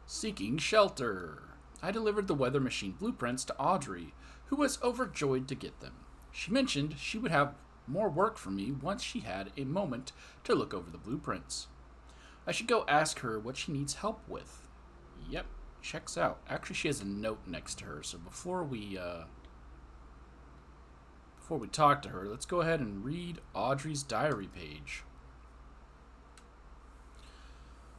Seeking shelter. I delivered the weather machine blueprints to Audrey, who was overjoyed to get them. She mentioned she would have more work for me once she had a moment to look over the blueprints. I should go ask her what she needs help with. Yep, checks out. Actually, she has a note next to her, so before we talk to her, let's go ahead and read Audrey's diary page.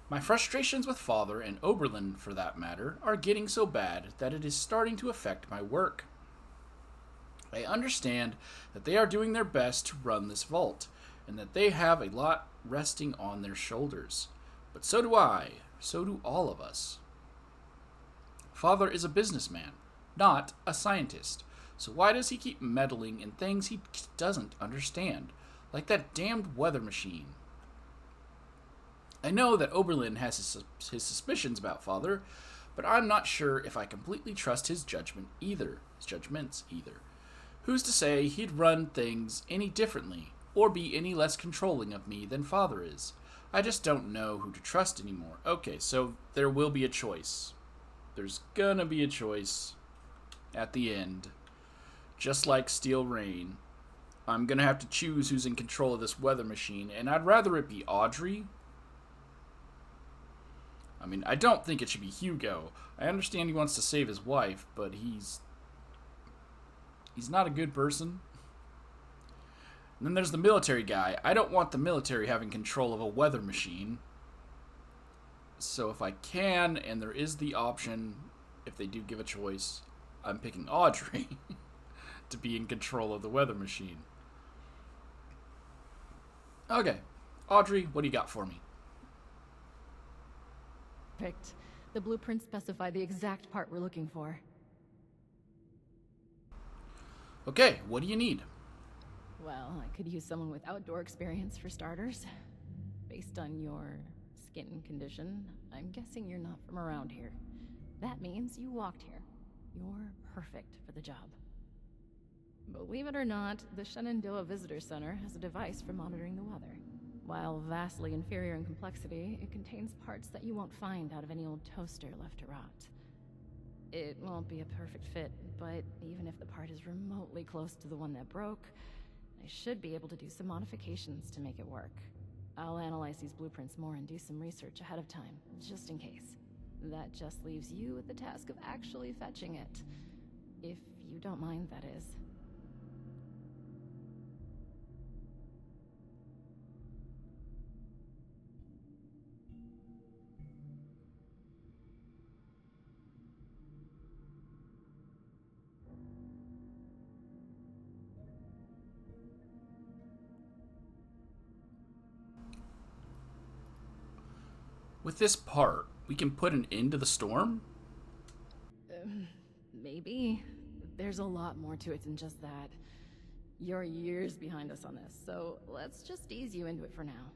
My frustrations with Father, and Oberlin for that matter, are getting so bad that it is starting to affect my work. I understand that they are doing their best to run this vault, and that they have a lot resting on their shoulders. But so do I, so do all of us. Father is a businessman, not a scientist, so why does he keep meddling in things he doesn't understand, like that damned weather machine? I know that Oberlin has his suspicions about Father, but I'm not sure if I completely trust his judgments either. Who's to say he'd run things any differently, or be any less controlling of me than Father is? I just don't know who to trust anymore. Okay, so there will be a choice. There's gonna be a choice at the end. Just like Steel Rain. I'm gonna have to choose who's in control of this weather machine, and I'd rather it be Audrey. I mean, I don't think it should be Hugo. I understand he wants to save his wife, but he's not a good person. And then there's the military guy. I don't want the military having control of a weather machine. So if I can, and there is the option, if they do give a choice, I'm picking Audrey to be in control of the weather machine. Okay, Audrey, what do you got for me? Perfect. The blueprints specify the exact part we're looking for. Okay, what do you need? Well, I could use someone with outdoor experience for starters. Based on your skin condition, I'm guessing you're not from around here. That means you walked here. You're perfect for the job. Believe it or not, the Shenandoah Visitor Center has a device for monitoring the weather. While vastly inferior in complexity, it contains parts that you won't find out of any old toaster left to rot. It won't be a perfect fit, but even if the part is remotely close to the one that broke, I should be able to do some modifications to make it work. I'll analyze these blueprints more and do some research ahead of time, just in case. That just leaves you with the task of actually fetching it. If you don't mind, that is. With this part, we can put an end to the storm? Maybe. There's a lot more to it than just that. You're years behind us on this, so let's just ease you into it for now.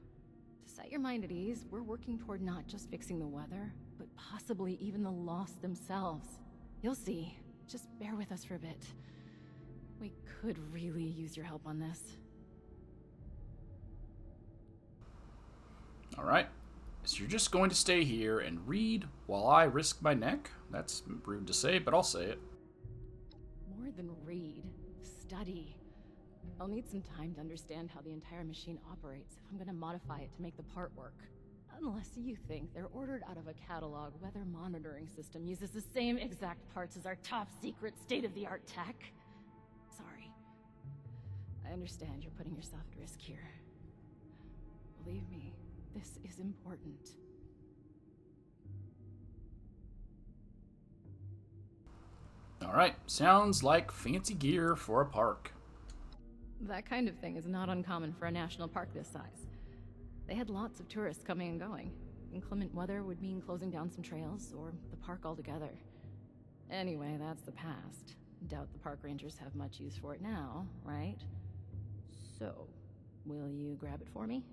To set your mind at ease, we're working toward not just fixing the weather, but possibly even the lost themselves. You'll see. Just bear with us for a bit. We could really use your help on this. Alright. So you're just going to stay here and read while I risk my neck? That's rude to say, but I'll say it. More than read, study. I'll need some time to understand how the entire machine operates if I'm going to modify it to make the part work. Unless you think they're ordered out of a catalog weather monitoring system uses the same exact parts as our top secret state-of-the-art tech. Sorry. I understand you're putting yourself at risk here. Believe me, this is important. Alright, sounds like fancy gear for a park. That kind of thing is not uncommon for a national park this size. They had lots of tourists coming and going. Inclement weather would mean closing down some trails, or the park altogether. Anyway, that's the past. Doubt the park rangers have much use for it now, right? So, will you grab it for me?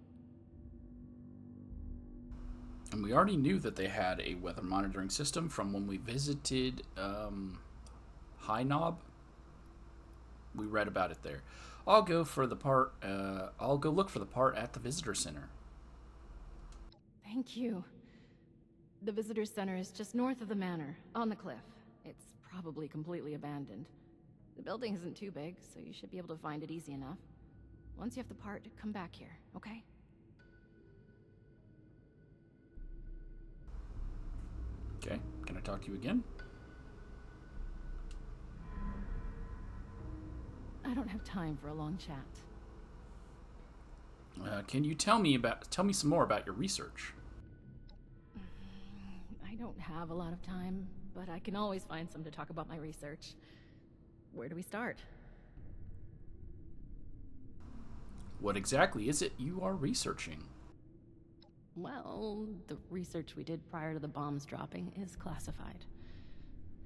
And we already knew that they had a weather monitoring system from when we visited High Knob. We read about it there. I'll go for the part. I'll go look for the part at the visitor center. Thank you. The visitor center is just north of the manor, on the cliff. It's probably completely abandoned. The building isn't too big, so you should be able to find it easy enough. Once you have the part, come back here, okay? Okay, can I talk to you again? I don't have time for a long chat. Can you tell me some more about your research? I don't have a lot of time, but I can always find some to talk about my research. Where do we start? What exactly is it you are researching? Well, the research we did prior to the bombs dropping is classified.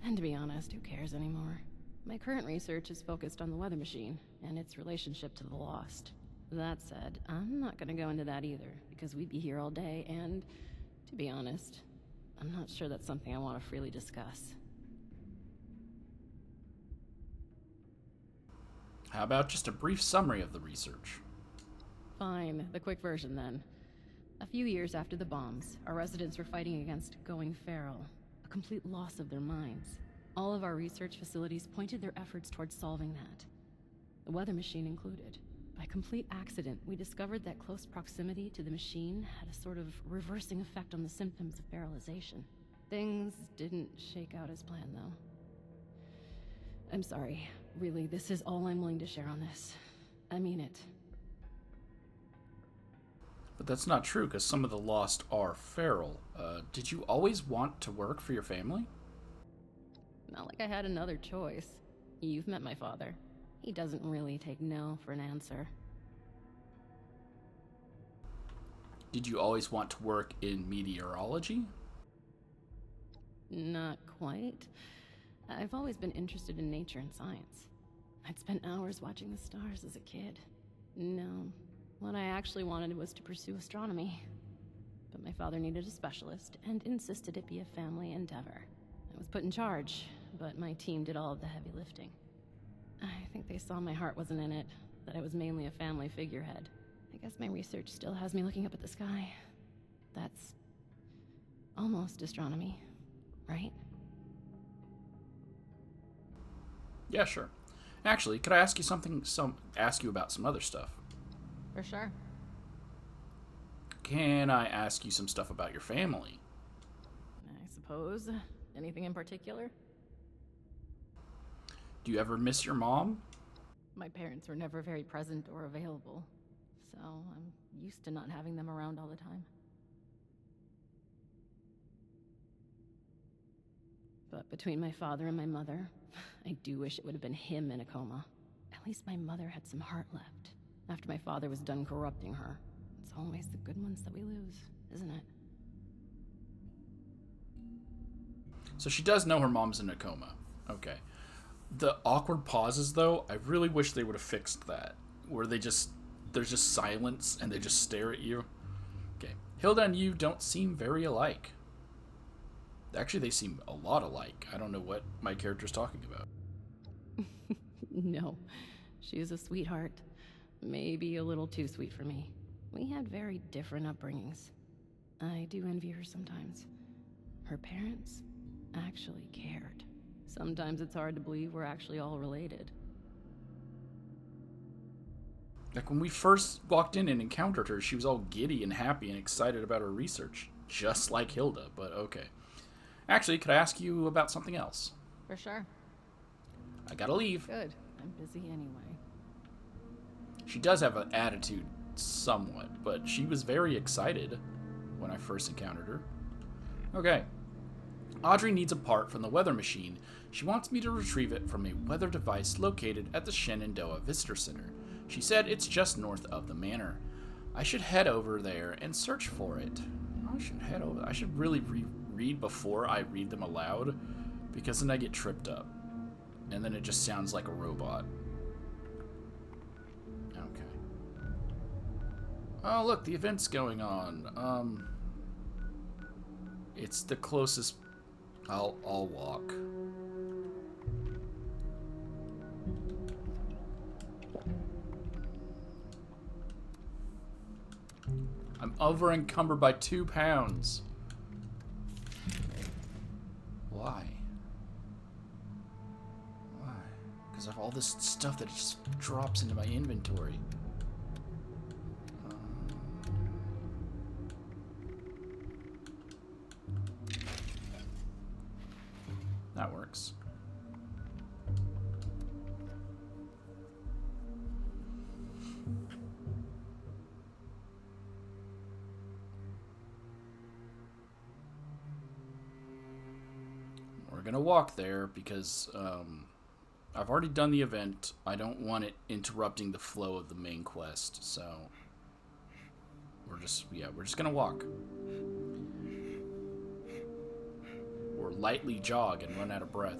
And to be honest, who cares anymore? My current research is focused on the weather machine and its relationship to the Lost. That said, I'm not gonna go into that either, because we'd be here all day, and to be honest, I'm not sure that's something I want to freely discuss. How about just a brief summary of the research? Fine, the quick version then. A few years after the bombs, our residents were fighting against going feral, a complete loss of their minds. All of our research facilities pointed their efforts towards solving that, the weather machine included. By complete accident, we discovered that close proximity to the machine had a sort of reversing effect on the symptoms of feralization. Things didn't shake out as planned, though. I'm sorry. Really, this is all I'm willing to share on this. I mean it. But that's not true, because some of the Lost are feral. Did you always want to work for your family? Not like I had another choice. You've met my father. He doesn't really take no for an answer. Did you always want to work in meteorology? Not quite. I've always been interested in nature and science. I'd spent hours watching the stars as a kid. No, what I actually wanted was to pursue astronomy. But my father needed a specialist and insisted it be a family endeavor. I was put in charge, but my team did all of the heavy lifting. I think they saw my heart wasn't in it, that I was mainly a family figurehead. I guess my research still has me looking up at the sky. That's almost astronomy, right? Yeah, sure. Actually, could I ask you ask you about some other stuff? For sure. Can I ask you some stuff about your family? I suppose. Anything in particular? Do you ever miss your mom? My parents were never very present or available, so I'm used to not having them around all the time. But between my father and my mother, I do wish it would have been him in a coma. At least my mother had some heart left. After my father was done corrupting her. It's always the good ones that we lose, isn't it? So she does know her mom's in a coma. Okay. The awkward pauses, though, I really wish they would have fixed that. Where there's just silence and they just stare at you. Okay. Hilda and you don't seem very alike. Actually, they seem a lot alike. I don't know what my character's talking about. No. She was a sweetheart. Maybe a little too sweet for me. We had very different upbringings. I do envy her sometimes. Her parents actually cared. Sometimes it's hard to believe we're actually all related. Like when we first walked in and encountered her, she was all giddy and happy and excited about her research. Just like Hilda, but okay. Actually, could I ask you about something else? For sure. I gotta leave. Good. I'm busy anyway. She does have an attitude somewhat, but she was very excited when I first encountered her. Okay. Audrey needs a part from the weather machine. She wants me to retrieve it from a weather device located at the Shenandoah Visitor Center. She said it's just north of the manor. I should head over there and search for it. I should really read before I read them aloud, because then I get tripped up. And then it just sounds like a robot. Okay. Oh, look, the event's going on. It's the closest. I'll walk. I'm over encumbered by 2 pounds. Why? Why? Because of all this stuff that just drops into my inventory. That works. We're gonna walk there because I've already done the event. I don't want it interrupting the flow of the main quest, so we're just gonna walk. Or lightly jog and run out of breath.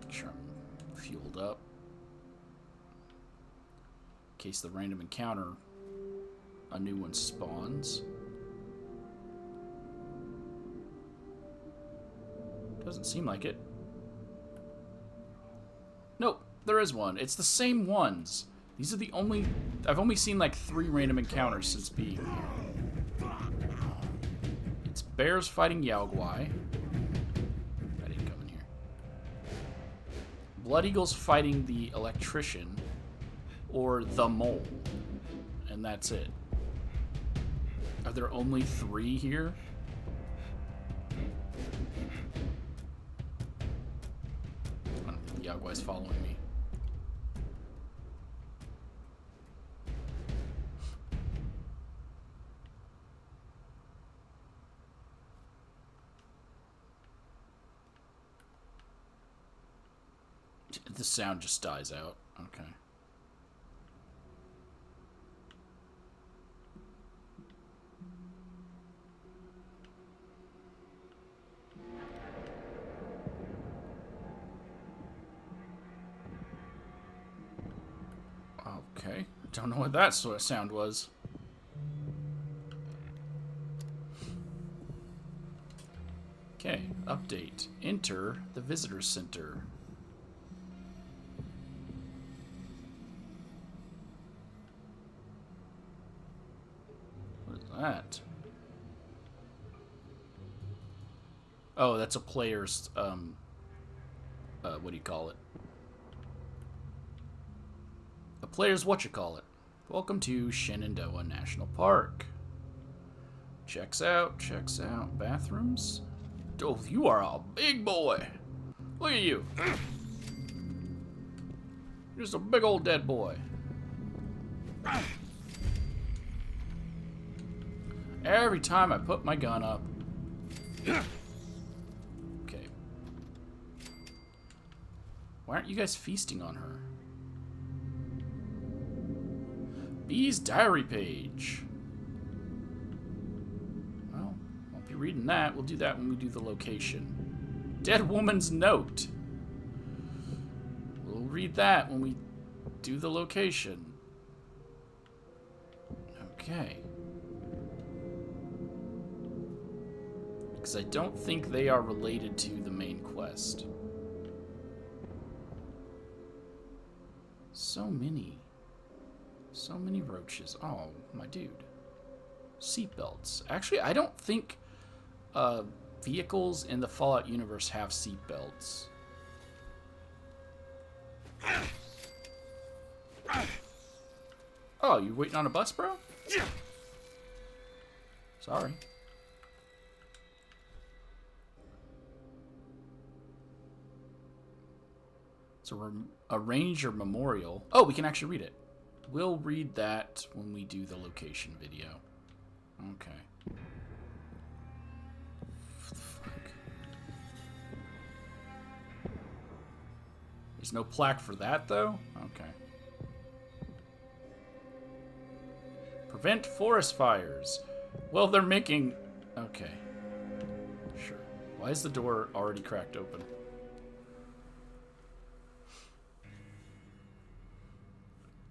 Make sure I'm fueled up. In case the random encounter, a new one spawns. Doesn't seem like it. Nope, there is one. It's the same ones. These are the only... I've only seen like 3 random encounters since being here. It's bears fighting Yaogwai. I didn't come in here. Blood Eagles fighting the electrician. Or the mole. And that's it. Are there only 3 here? Yaogwai's following me. The sound just dies out. Okay. Okay, don't know what that sort of sound was. Okay, update. Enter the visitor center. What is that? Oh, that's a player's, what do you call it? A player's whatchamacallit. Welcome to Shenandoah National Park. Checks out. Bathrooms. Oh, you are a big boy. Look at you. You're just a big old dead boy. Every time I put my gun up. Okay. Why aren't you guys feasting on her? Bee's diary page. Well, won't be reading that. We'll do that when we do the location. Dead woman's note. We'll read that when we do the location. Okay. Because I don't think they are related to the main quest. So many roaches. Oh, my dude. Seatbelts. Actually, I don't think vehicles in the Fallout universe have seatbelts. Oh, you waiting on a bus, bro? Sorry. It's a ranger memorial. Oh, we can actually read it. We'll read that when we do the location video. Okay. What the fuck? There's no plaque for that, though? Okay. Prevent forest fires. Well, they're making... Okay. Sure. Why is the door already cracked open?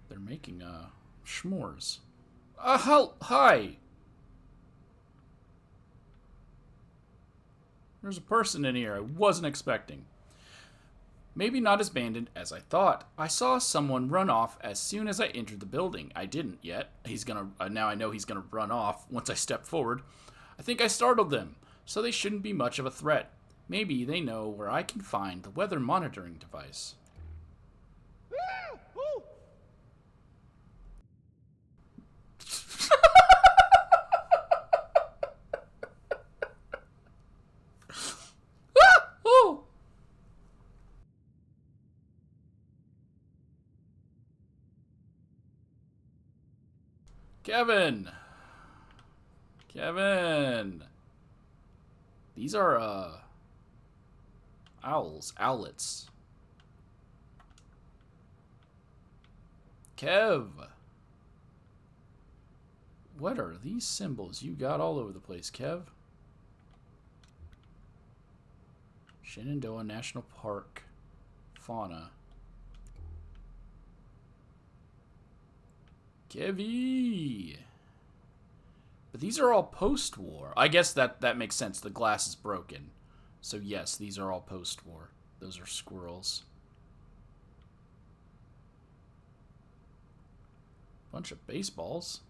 They're making, s'mores. Hi! There's a person in here I wasn't expecting. Maybe not as abandoned as I thought. I saw someone run off as soon as I entered the building. I didn't yet. He's gonna, now I know he's gonna run off once I step forward. I think I startled them. so they shouldn't be much of a threat. Maybe they know where I can find the weather monitoring device. Kevin! Kevin! These are, owlets. Kev! What are these symbols you got all over the place, Kev? Shenandoah National Park. Fauna. Kevy! But these are all post-war. I guess that makes sense. The glass is broken. So yes, these are all post-war. Those are squirrels. Bunch of baseballs.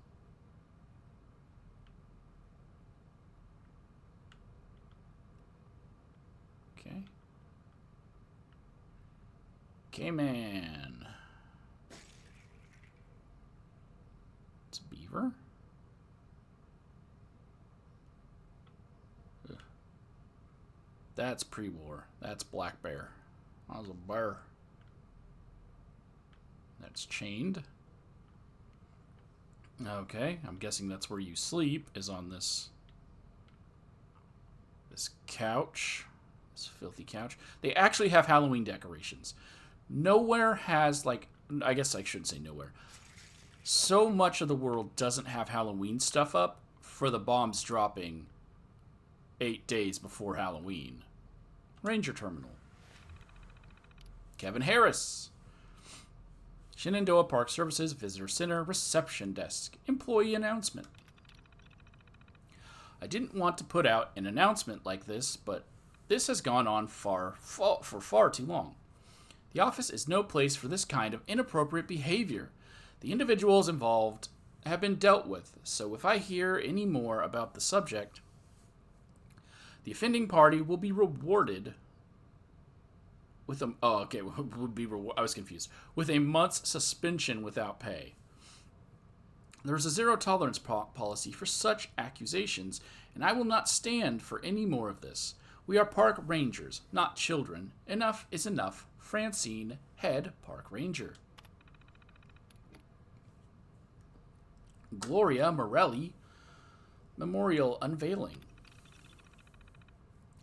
Okay. K-Man. It's a beaver. Ugh. That's pre-war. That's black bear. That was a bear. That's chained. Okay, I'm guessing that's where you sleep, is on this couch. This filthy couch. They actually have Halloween decorations. Nowhere has, like, I guess I shouldn't say nowhere. So much of the world doesn't have Halloween stuff up for the bombs dropping 8 days before Halloween. Ranger Terminal. Kevin Harris. Shenandoah Park Services Visitor Center Reception Desk. Employee announcement. I didn't want to put out an announcement like this, but this has gone on for far too long. The office is no place for this kind of inappropriate behavior. The individuals involved have been dealt with, so if I hear any more about the subject, the offending party will be rewarded with a... Oh, okay, I was confused. With a month's suspension without pay. There's a zero-tolerance policy for such accusations, and I will not stand for any more of this. We are park rangers, not children. Enough is enough. Francine, head park ranger. Gloria Morelli, memorial unveiling.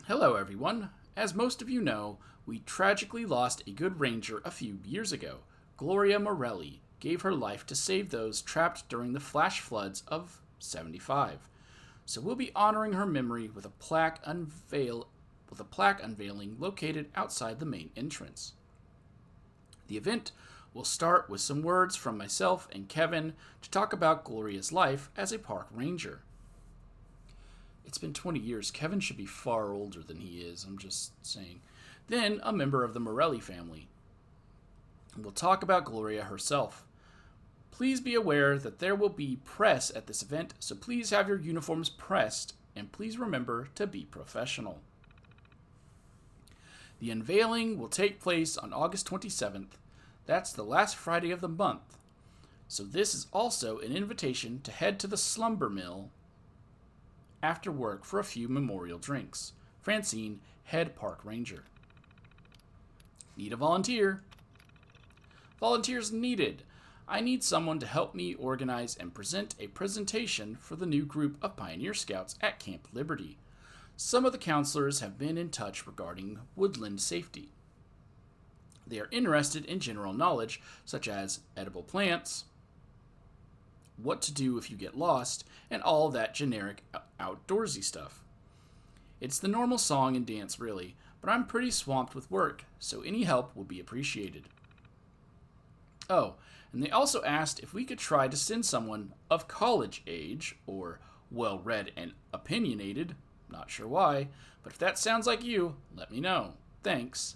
Hello, everyone. As most of you know, we tragically lost a good ranger a few years ago. Gloria Morelli gave her life to save those trapped during the flash floods of '75. So we'll be honoring her memory with a plaque unveiling located outside the main entrance. The event will start with some words from myself and Kevin to talk about Gloria's life as a park ranger. It's been 20 years. Kevin should be far older than he is, I'm just saying. Then, a member of the Morelli family. We'll talk about Gloria herself. Please be aware that there will be press at this event, so please have your uniforms pressed, and please remember to be professional. The unveiling will take place on August 27th. That's the last Friday of the month. So this is also an invitation to head to the Slumber Mill after work for a few memorial drinks. Francine, head park ranger. Need a volunteer? Volunteers needed. I need someone to help me organize and present a presentation for the new group of Pioneer Scouts at Camp Liberty. Some of the counselors have been in touch regarding woodland safety. They are interested in general knowledge, such as edible plants, what to do if you get lost, and all that generic outdoorsy stuff. It's the normal song and dance, really, but I'm pretty swamped with work, so any help will be appreciated. Oh, and they also asked if we could try to send someone of college age, or well-read and opinionated, not sure why, but if that sounds like you, let me know. Thanks.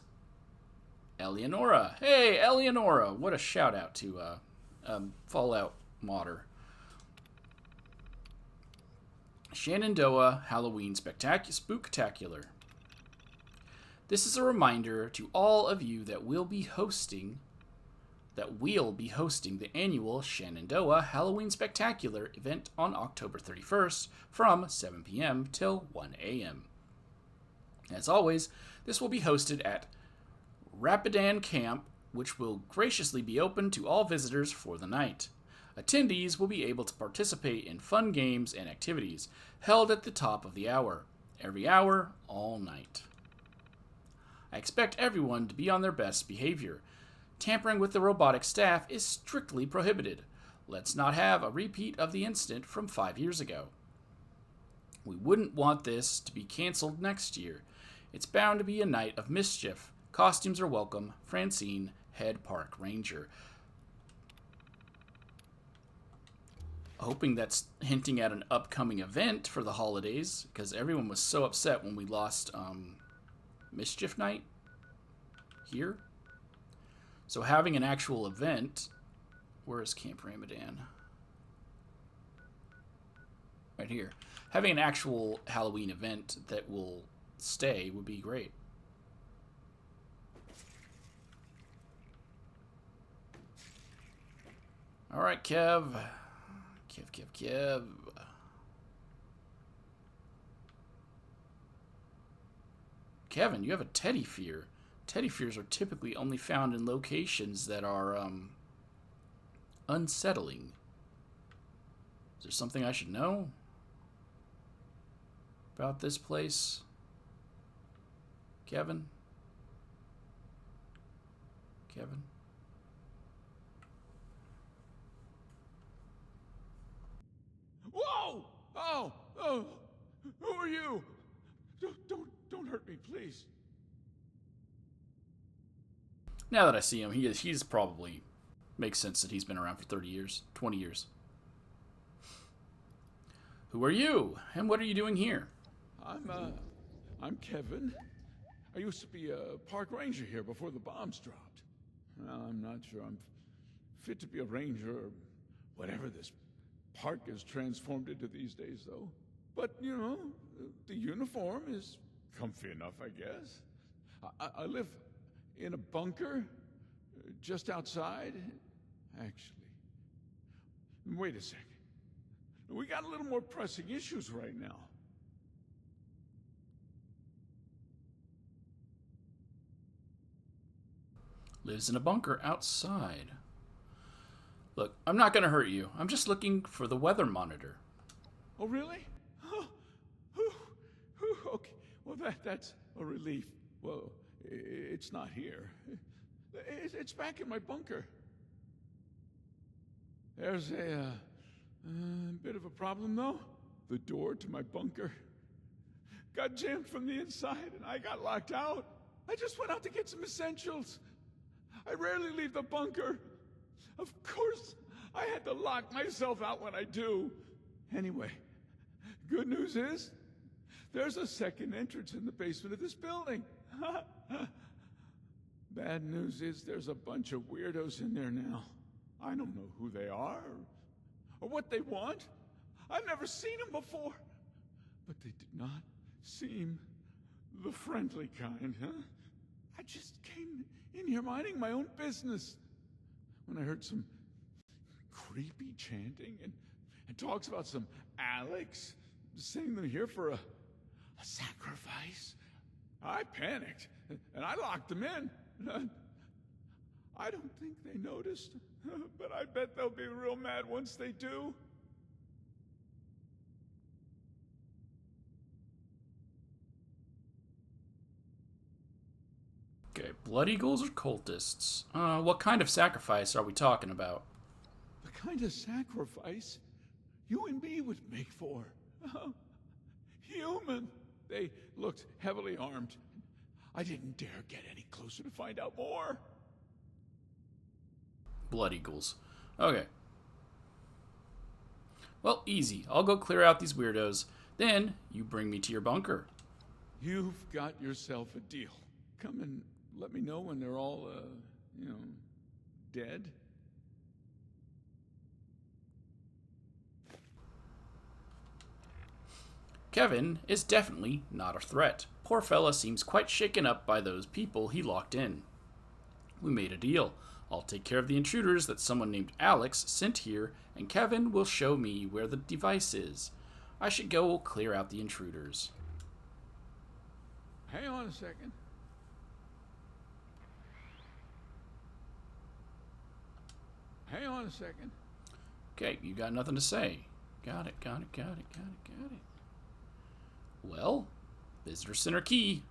Eleonora. Hey, Eleonora. What a shout out to Fallout modder. Shenandoah Halloween Spooktacular. This is a reminder to all of you that we'll be hosting the annual Shenandoah Halloween Spectacular event on October 31st from 7 p.m. till 1 a.m. As always, this will be hosted at Rapidan Camp, which will graciously be open to all visitors for the night. Attendees will be able to participate in fun games and activities held at the top of the hour, every hour, all night. I expect everyone to be on their best behavior. Tampering with the robotic staff is strictly prohibited. Let's not have a repeat of the incident from 5 years ago. We wouldn't want this to be canceled next year. It's bound to be a night of mischief. Costumes are welcome. Francine, Head Park Ranger. Hoping that's hinting at an upcoming event for the holidays, because everyone was so upset when we lost Mischief Night here. So having an actual event... Where is Camp Ramadan? Right here. Having an actual Halloween event that will stay would be great. Alright, Kev. Kev. Kevin, you have a teddy fear. Teddy fears are typically only found in locations that are unsettling. Is there something I should know about this place? Kevin? Whoa! Oh! Who are you? Don't hurt me, please. Now that I see him, he's probably... Makes sense that he's been around for 30 years, 20 years. Who are you? And what are you doing here? I'm Kevin. I used to be a park ranger here before the bombs dropped. Well, I'm not sure I'm fit to be a ranger or whatever this park is transformed into these days, though. But, you know, the uniform is comfy enough, I guess. I live in a bunker just outside. Actually, wait a second. We got a little more pressing issues right now. Lives in a bunker outside. Look, I'm not going to hurt you. I'm just looking for the weather monitor. Oh, really? Okay. Well, that's a relief. Well, it's not here. It's back in my bunker. There's a bit of a problem, though. The door to my bunker got jammed from the inside, and I got locked out. I just went out to get some essentials. I rarely leave the bunker. Of course, I had to lock myself out when I do. Anyway, good news is, there's a second entrance in the basement of this building. Bad news is there's a bunch of weirdos in there now. I don't know who they are or what they want. I've never seen them before. But they did not seem the friendly kind, huh? I just came in here minding my own business when I heard some creepy chanting and talks about some Alex sending them here for a sacrifice. I panicked and I locked them in. I don't think they noticed, but I bet they'll be real mad once they do. Okay, Blood Eagles or cultists? What kind of sacrifice are we talking about? The kind of sacrifice you and me would make for. Human. They looked heavily armed. I didn't dare get any closer to find out more. Blood Eagles. Okay. Well, easy. I'll go clear out these weirdos. Then, you bring me to your bunker. You've got yourself a deal. Come and let me know when they're all, dead. Kevin is definitely not a threat. Poor fella seems quite shaken up by those people he locked in. We made a deal. I'll take care of the intruders that someone named Alex sent here, and Kevin will show me where the device is. I should go clear out the intruders. Hang on a second. Hang on a second. Okay, you got nothing to say. Got it. Well, visitor center key.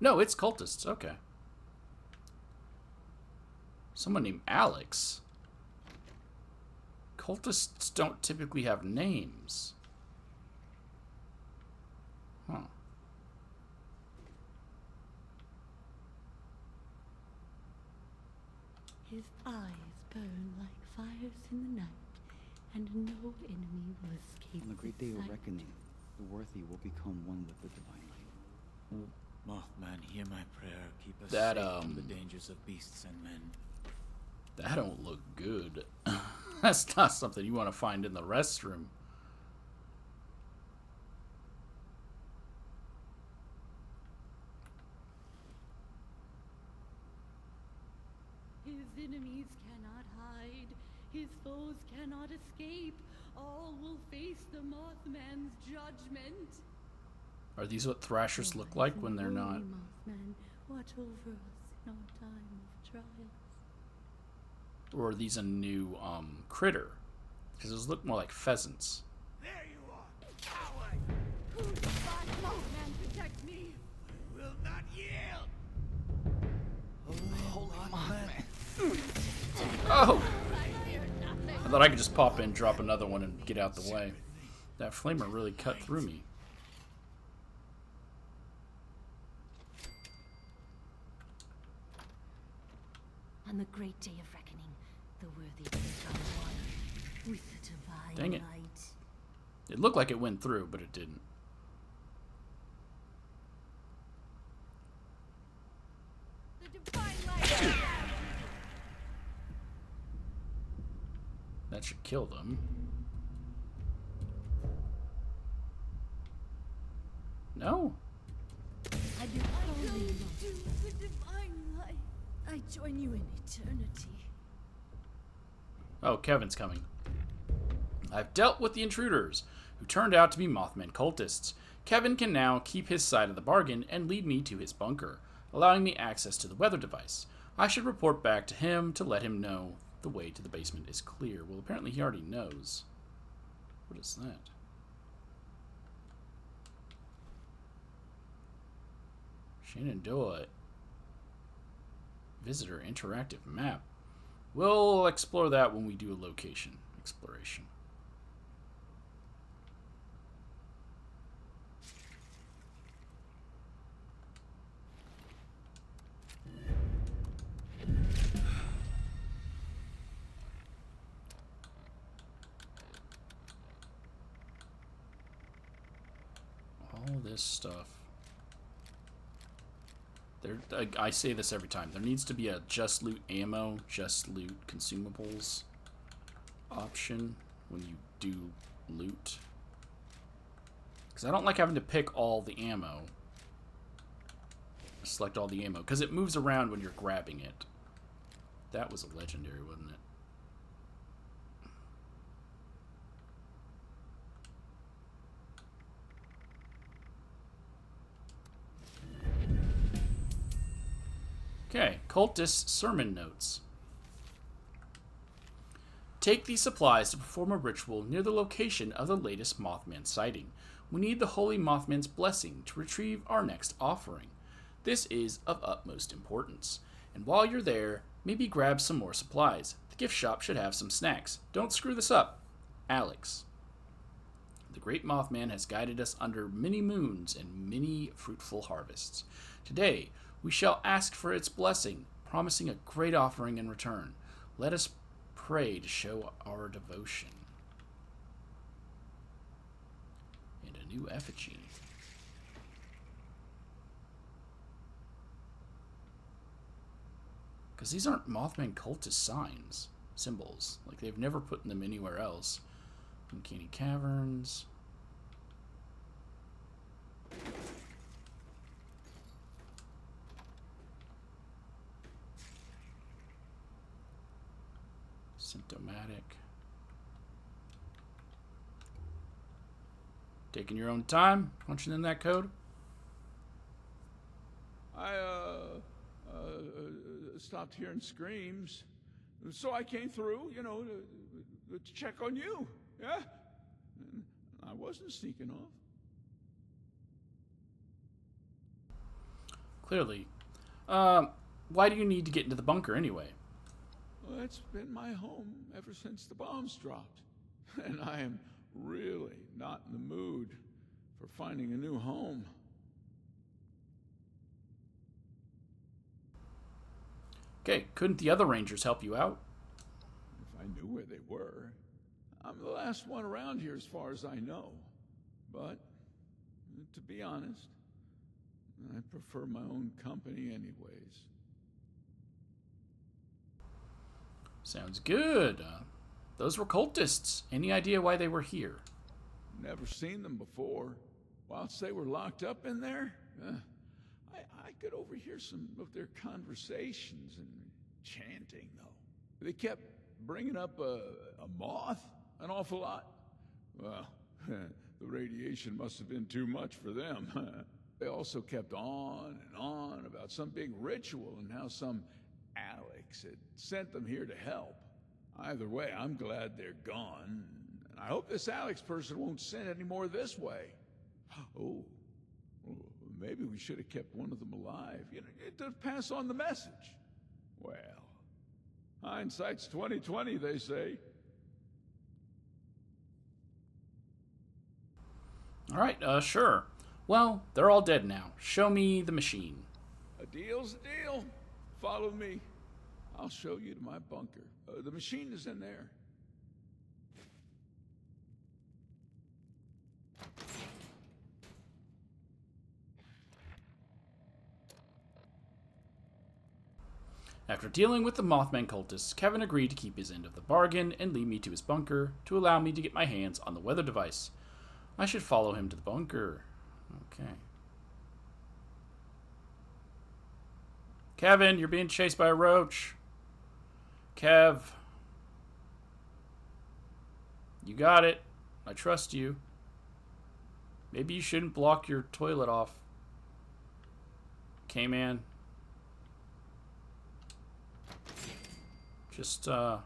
No, it's cultists. Okay. Someone named Alex. Cultists don't typically have names. Huh. His eyes burn like fires in the night, and no enemy will escape. On the great day of reckoning, the worthy will become one with the divine light. Mothman, hear my prayer. Keep us That, safe from the dangers of beasts and men. That don't look good. That's not something you want to find in the restroom. His enemies cannot hide. His foes cannot escape. All will face the Mothman's judgment. Are these what thrashers look like when they're not? Mothman, watch over us in our time of trials. Or are these a new critter? Because those look more like pheasants. There you are, coward! Who's the black Mothman? Protect me! I will not yield! Holy Mothman! Oh! I thought I could just pop in, drop another one, and get out the way. That flamer really cut through me. On the great day of reckoning, the worthy will become one with the divine Dang it. light. It looked like it went through, but it didn't. The divine light! That should kill them. No? I do only love the divine light. I join you in eternity. Oh, Kevin's coming. I've dealt with the intruders, who turned out to be Mothman cultists. Kevin can now keep his side of the bargain and lead me to his bunker, allowing me access to the weather device. I should report back to him to let him know the way to the basement is clear. Well, apparently he already knows. What is that? Shenandoah Visitor Interactive Map. We'll explore that when we do a location exploration. All this stuff. I say this every time. There needs to be a just loot ammo, just loot consumables option when you do loot. Because I don't like having to pick all the ammo. Select all the ammo. Because it moves around when you're grabbing it. That was a legendary, wasn't it? Okay, cultist sermon notes. Take these supplies to perform a ritual near the location of the latest Mothman sighting. We need the Holy Mothman's blessing to retrieve our next offering. This is of utmost importance. And while you're there, maybe grab some more supplies. The gift shop should have some snacks. Don't screw this up. Alex. The great Mothman has guided us under many moons and many fruitful harvests. Today, we shall ask for its blessing, promising a great offering in return. Let us pray to show our devotion. And a new effigy. Because these aren't Mothman cultist signs. symbols. Like they've never put them anywhere else. Uncanny Caverns. Symptomatic. Taking your own time, punching in that code. I stopped hearing screams, so I came through, to check on you. Yeah, and I wasn't sneaking off. Clearly. Why do you need to get into the bunker anyway? Well, it's been my home ever since the bombs dropped, and I am really not in the mood for finding a new home. Okay, couldn't the other rangers help you out? If I knew where they were. I'm the last one around here as far as I know. But, to be honest, I prefer my own company anyways. Sounds good. Those were cultists. Any idea why they were here? Never seen them before. Whilst they were locked up in there, I could overhear some of their conversations and chanting, though. They kept bringing up a moth an awful lot. Well, the radiation must have been too much for them. They also kept on and on about some big ritual and how some Alex had sent them here to help. Either way, I'm glad they're gone. I hope this Alex person won't send any more this way. Oh, maybe we should have kept one of them alive, to pass on the message. Well, hindsight's 20/20, they say. All right, sure. Well, they're all dead now. Show me the machine. A deal's a deal. Follow me. I'll show you to my bunker. The machine is in there. After dealing with the Mothman cultists, Kevin agreed to keep his end of the bargain and lead me to his bunker to allow me to get my hands on the weather device. I should follow him to the bunker. Okay. Kevin, you're being chased by a roach. Kev. You got it. I trust you. Maybe you shouldn't block your toilet off. Okay, man. Just some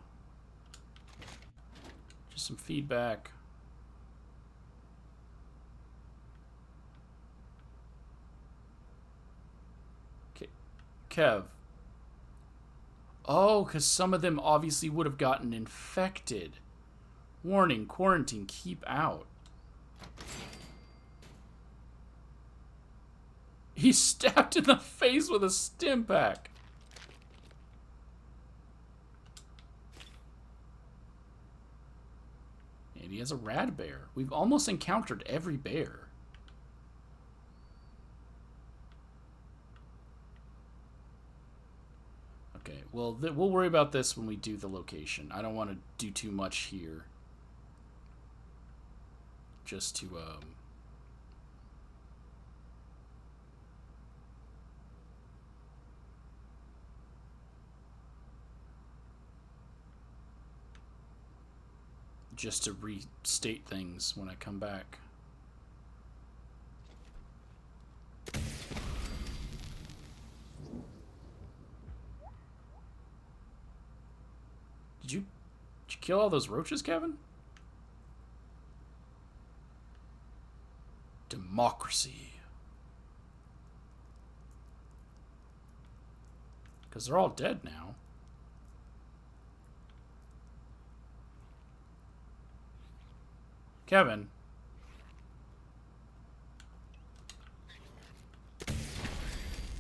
feedback. Kev. Oh, because some of them obviously would have gotten infected. Warning, quarantine, keep out. He's stabbed in the face with a stim pack. And he has a rad bear. We've almost encountered every bear. Okay, well, we'll worry about this when we do the location. I don't want to do too much here. Just to, just to restate things when I come back. Did you kill all those roaches, Kevin? Democracy. Because they're all dead now. Kevin. I'm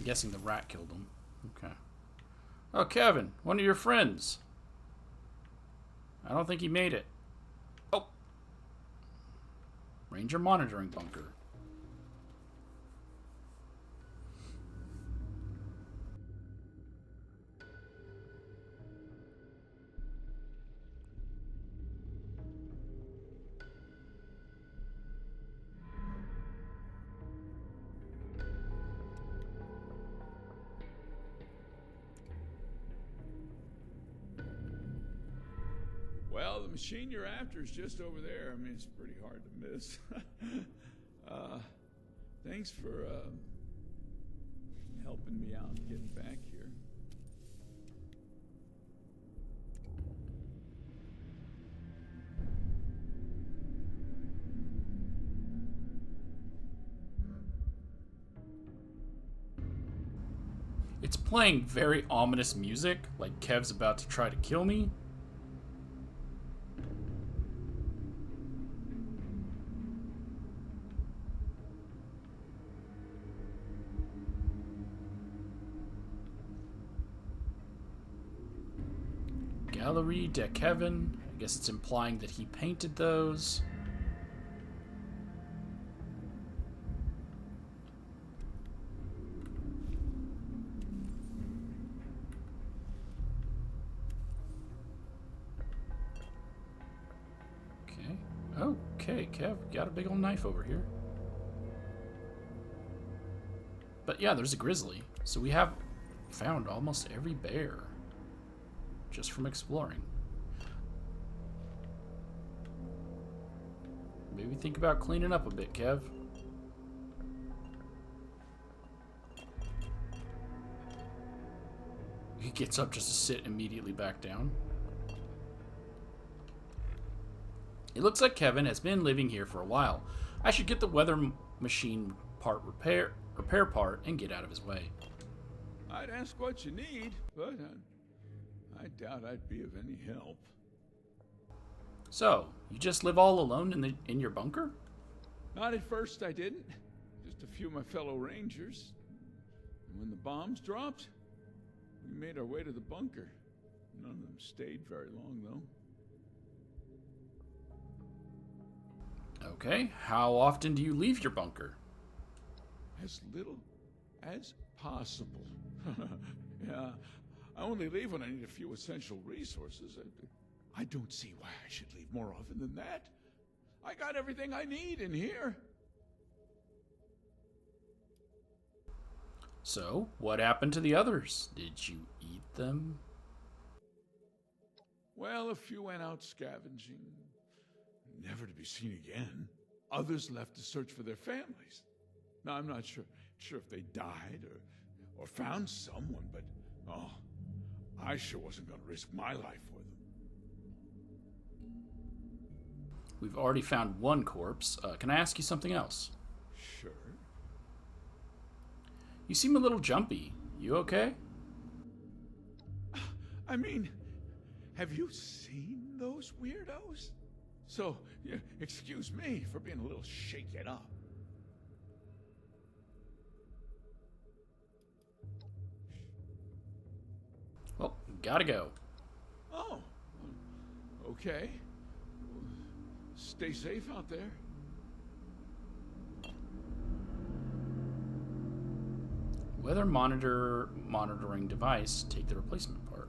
guessing the rat killed him. Okay. Oh, Kevin, one of your friends. I don't think he made it. Oh. Ranger monitoring bunker. Well, the machine you're after is just over there. I mean, it's pretty hard to miss. Thanks for helping me out getting back here. It's playing very ominous music, like Kev's about to try to kill me. Gallery de Kevin. I guess it's implying that he painted those. Okay, Kev, got a big old knife over here. But yeah, there's a grizzly. So we have found almost every bear just from exploring. Maybe think about cleaning up a bit, Kev. He gets up just to sit immediately back down. It looks like Kevin has been living here for a while. I should get the weather machine part repair part and get out of his way. I'd ask what you need, but I doubt I'd be of any help. So, you just live all alone in your bunker? Not at first, I didn't. Just a few of my fellow rangers. And when the bombs dropped, we made our way to the bunker. None of them stayed very long, though. Okay, how often do you leave your bunker? As little as possible. Yeah, I only leave when I need a few essential resources. I don't see why I should leave more often than that. I got everything I need in here. So, what happened to the others? Did you eat them? Well, a few went out scavenging, never to be seen again. Others left to search for their families. Now, I'm not sure if they died or found someone, but I sure wasn't going to risk my life for them. We've already found one corpse. Can I ask you something else? Sure. You seem a little jumpy. You okay? I mean, have you seen those weirdos? So, yeah, excuse me for being a little shaken up. Well, gotta go. Oh, okay. Stay safe out there. Weather monitoring device. Take the replacement part.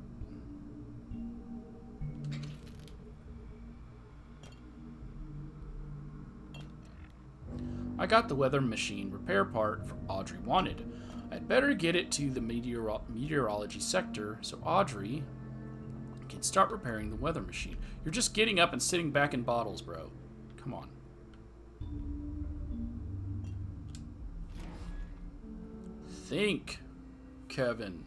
I got the weather machine repair part Audrey wanted. I'd better get it to the meteorology sector so Audrey can start repairing the weather machine. You're just getting up and sitting back in bottles, bro. Come on. Think, Kevin.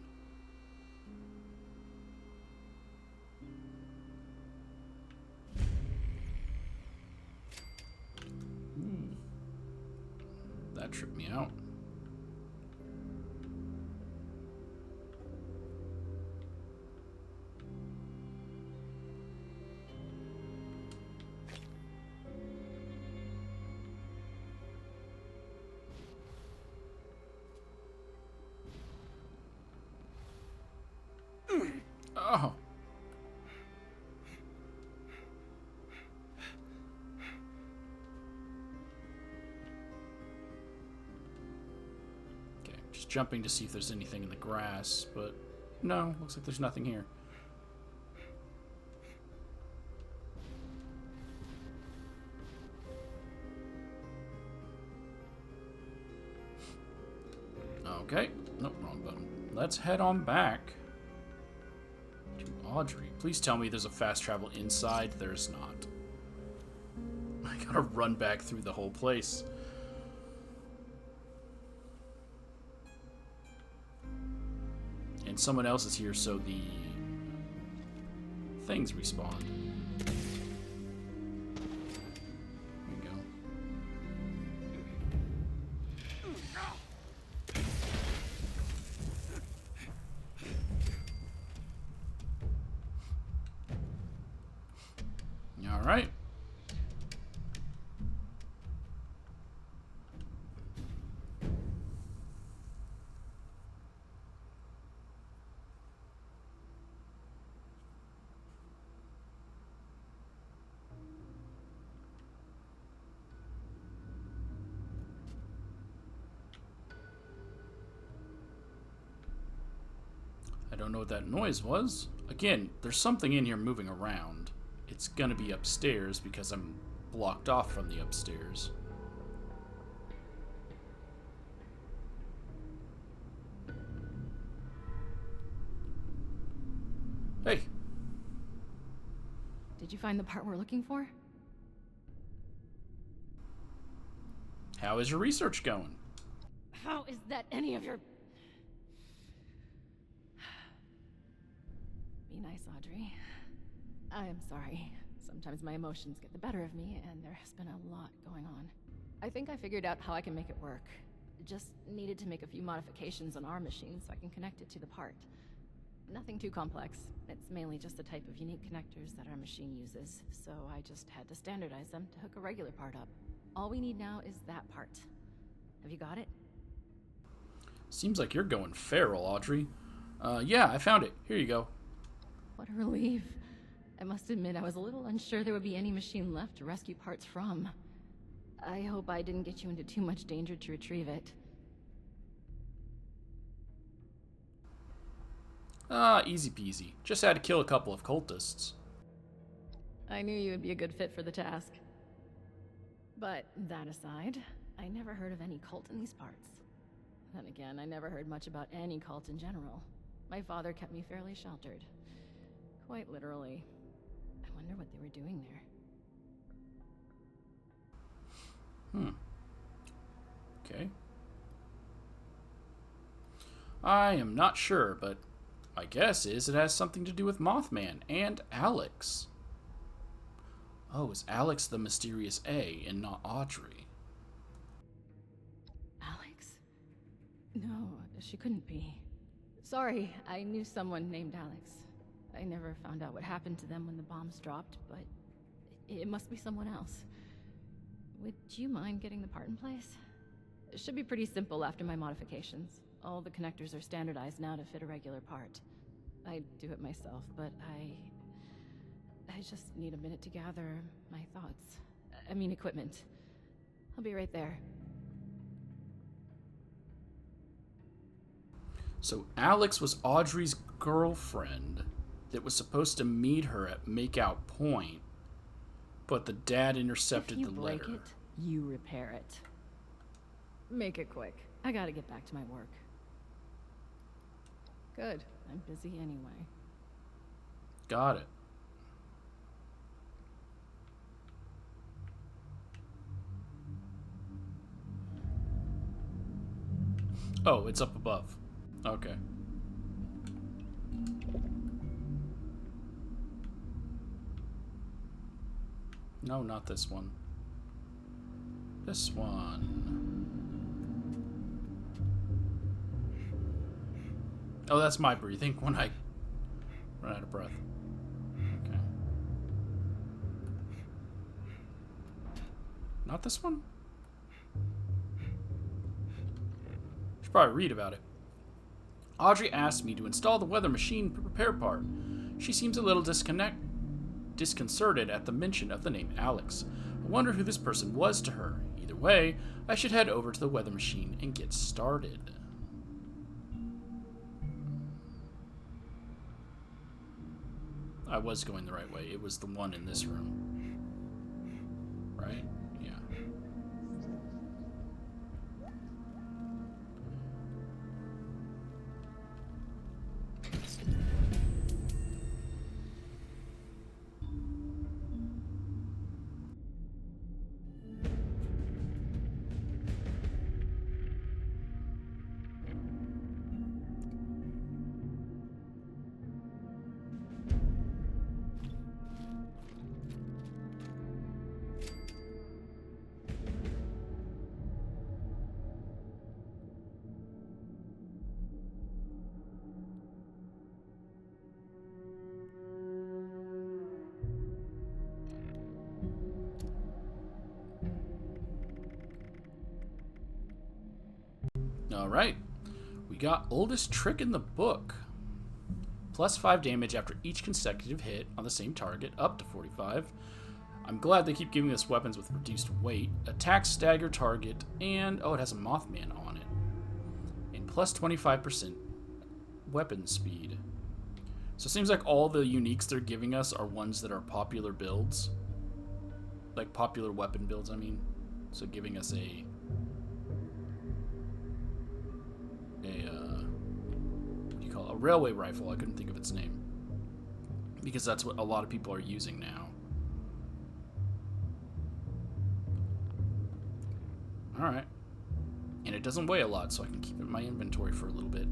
That tripped me out. Oh. Okay, just jumping to see if there's anything in the grass, but no, looks like there's nothing here. Okay, nope, wrong button. Let's head on back to Audrey. Please tell me there's a fast travel inside. There's not. I gotta run back through the whole place. And someone else is here, so the things respawn. There we go. All right. I don't know what that noise was. Again, there's something in here moving around. It's gonna be upstairs because I'm blocked off from the upstairs. Hey. Did you find the part we're looking for? How is your research going? How is that any of your... Be nice, Audrey. I am sorry. Sometimes my emotions get the better of me, and there has been a lot going on. I think I figured out how I can make it work. Just needed to make a few modifications on our machine so I can connect it to the part. Nothing too complex. It's mainly just the type of unique connectors that our machine uses, so I just had to standardize them to hook a regular part up. All we need now is that part. Have you got it? Seems like you're going feral, Audrey. Yeah, I found it. Here you go. What a relief. I must admit, I was a little unsure there would be any machine left to rescue parts from. I hope I didn't get you into too much danger to retrieve it. Easy peasy. Just had to kill a couple of cultists. I knew you would be a good fit for the task. But that aside, I never heard of any cult in these parts. Then again, I never heard much about any cult in general. My father kept me fairly sheltered. Quite literally. I wonder what they were doing there. Okay. I am not sure, but my guess is it has something to do with Mothman and Alex. Oh, is Alex the mysterious A and not Audrey? Alex? No, she couldn't be. Sorry, I knew someone named Alex. I never found out what happened to them when the bombs dropped, but it must be someone else. Would you mind getting the part in place? It should be pretty simple after my modifications. All the connectors are standardized now to fit a regular part. I do it myself, but I just need a minute to gather my thoughts. I mean equipment. I'll be right there. So Alex was Audrey's girlfriend that was supposed to meet her at Makeout Point, but the dad intercepted the letter. If you break it, you repair it. Make it quick. I gotta get back to my work. Good. I'm busy anyway. Got it. Oh, it's up above. Okay. No, not this one. This one. Oh, that's my breathing when I run out of breath. Okay. Not this one? Should probably read about it. Audrey asked me to install the weather machine repair part. She seems a little disconcerted at the mention of the name Alex. I wonder who this person was to her. Either way, I should head over to the weather machine and get started. I was going the right way. It was the one in this room. Right? Yeah. Alright. We got oldest trick in the book. Plus 5 damage after each consecutive hit on the same target, up to 45. I'm glad they keep giving us weapons with reduced weight. Attack, stagger target, and... oh, it has a Mothman on it. And plus 25% weapon speed. So it seems like all the uniques they're giving us are ones that are popular builds. Like popular weapon builds, I mean. So giving us a what do you call it? A railway rifle. I couldn't think of its name. Because that's what a lot of people are using now. Alright. And it doesn't weigh a lot, so I can keep it in my inventory for a little bit.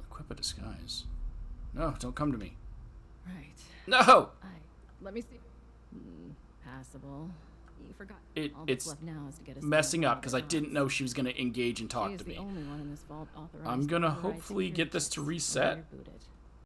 Equip a disguise. No, don't come to me. Right. No! Let me see. Passable. You forgot. All It's that's left now is to get us messing up because I didn't know she was going to engage and talk to me. The only one in this vault authorized I'm going to to override hopefully get this to security reset. checks or reboot it.